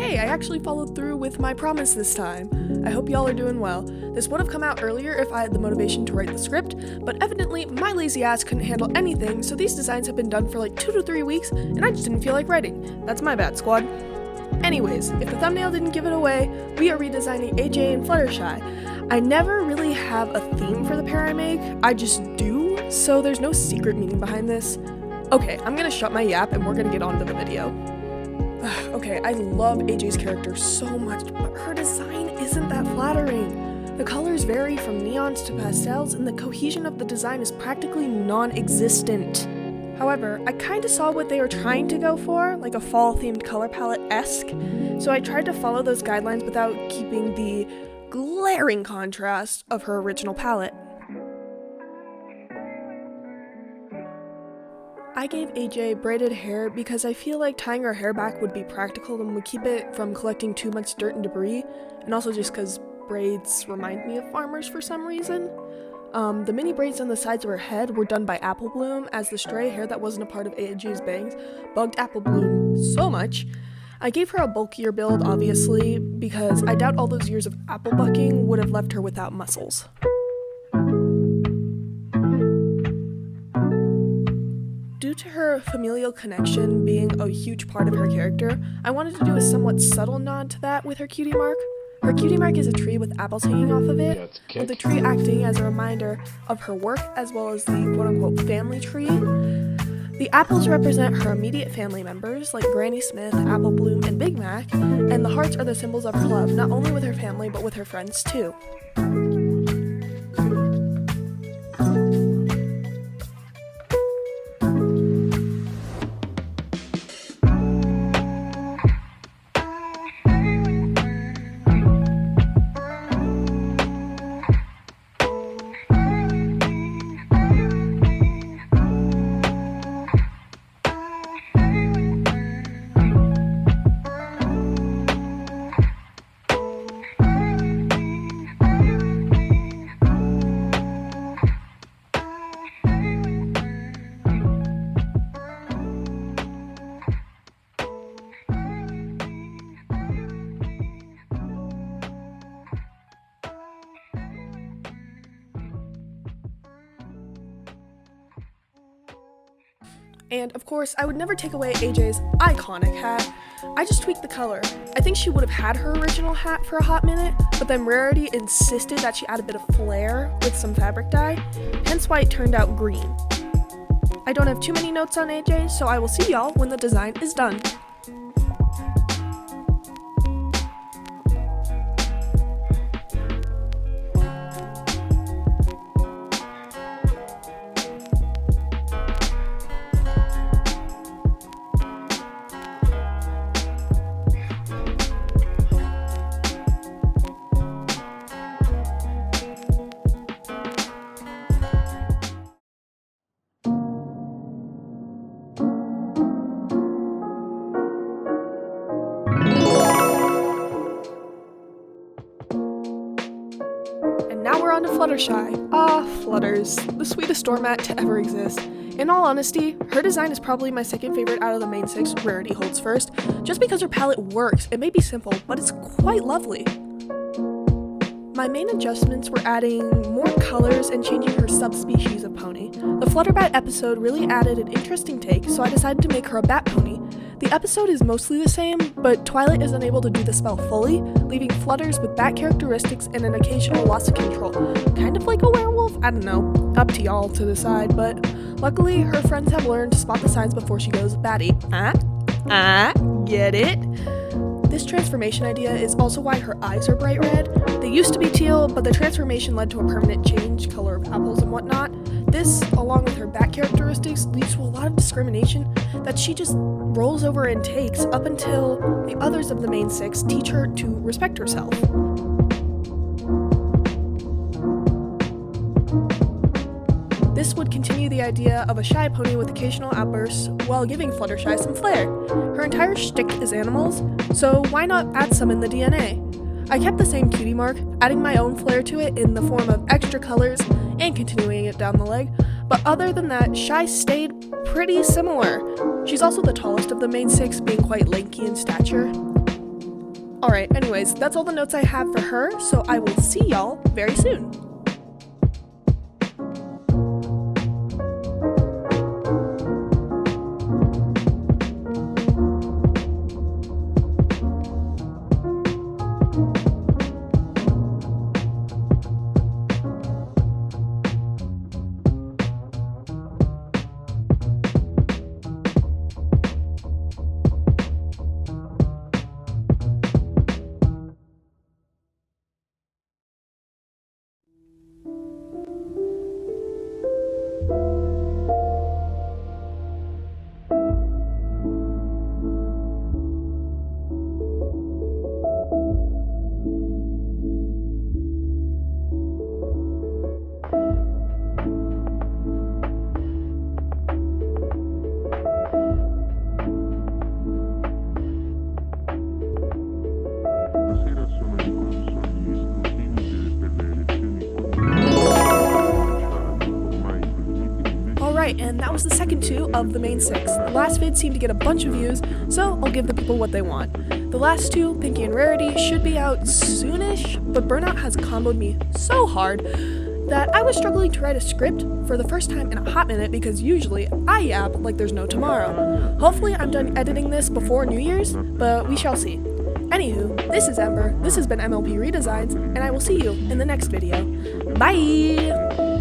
Hey, I actually followed through with my promise this time. I hope y'all are doing well. This would have come out earlier if I had the motivation to write the script, but evidently my lazy ass couldn't handle anything, so these designs have been done for like 2 to 3 weeks, and I just didn't feel like writing. That's my bad, squad. Anyways, if the thumbnail didn't give it away, we are redesigning AJ and Fluttershy. I never really have a theme for the pair I make, I just do, so there's no secret meaning behind this. Okay, I'm gonna shut my yap and we're gonna get on to the video. Okay, I love AJ's character so much, but her design isn't that flattering. The colors vary from neons to pastels, and the cohesion of the design is practically non-existent. However, I kinda saw what they were trying to go for, like a fall-themed color palette-esque, so I tried to follow those guidelines without keeping the glaring contrast of her original palette. I gave AJ braided hair because I feel like tying her hair back would be practical and would keep it from collecting too much dirt and debris, and also just because braids remind me of farmers for some reason. The mini braids on the sides of her head were done by Apple Bloom, as the stray hair that wasn't a part of AJ's bangs bugged Apple Bloom so much. I gave her a bulkier build, obviously, because I doubt all those years of apple bucking would have left her without muscles. Due to her familial connection being a huge part of her character, I wanted to do a somewhat subtle nod to that with her cutie mark. Her cutie mark is a tree with apples hanging off of it, with the tree acting as a reminder of her work as well as the quote-unquote family tree. The apples represent her immediate family members like Granny Smith, Apple Bloom, and Big Mac, and the hearts are the symbols of her love, not only with her family but with her friends too. And of course, I would never take away AJ's iconic hat. I just tweaked the color. I think she would have had her original hat for a hot minute, but then Rarity insisted that she add a bit of flair with some fabric dye, hence why it turned out green. I don't have too many notes on AJ, so I will see y'all when the design is done. Now we're on to Fluttershy. Ah, Flutters, the sweetest doormat to ever exist. In all honesty, her design is probably my second favorite out of the main 6, Rarity holds first, just because her palette works. It may be simple, but it's quite lovely. My main adjustments were adding more colors and changing her subspecies of pony. The Flutterbat episode really added an interesting take, so I decided to make her a bat pony. The episode is mostly the same, but Twilight is unable to do the spell fully, leaving Flutters with bat characteristics and an occasional loss of control. Kind of like a werewolf? I don't know. Up to y'all to decide, but luckily her friends have learned to spot the signs before she goes batty. Get it? This transformation idea is also why her eyes are bright red. They used to be teal, but the transformation led to a permanent change, color of apples and whatnot. This, along with her bat characteristics, leads to a lot of discrimination that she just rolls over and takes up until the others of the main 6 teach her to respect herself. This would continue the idea of a shy pony with occasional outbursts while giving Fluttershy some flair. Her entire shtick is animals, so why not add some in the DNA? I kept the same cutie mark, adding my own flair to it in the form of extra colors and continuing it down the leg, but other than that, Shy stayed pretty similar. She's also the tallest of the main 6, being quite lanky in stature. Alright, anyways, that's all the notes I have for her, so I will see y'all very soon. Alright, and that was the second 2 of the main 6. The last vid seemed to get a bunch of views, so I'll give the people what they want. The last 2, Pinky and Rarity, should be out soonish, but Burnout has comboed me so hard that I was struggling to write a script for the first time in a hot minute because usually I yap like there's no tomorrow. Hopefully I'm done editing this before New Year's, but we shall see. Anywho, this is Ember, this has been MLP Redesigns, and I will see you in the next video. Bye!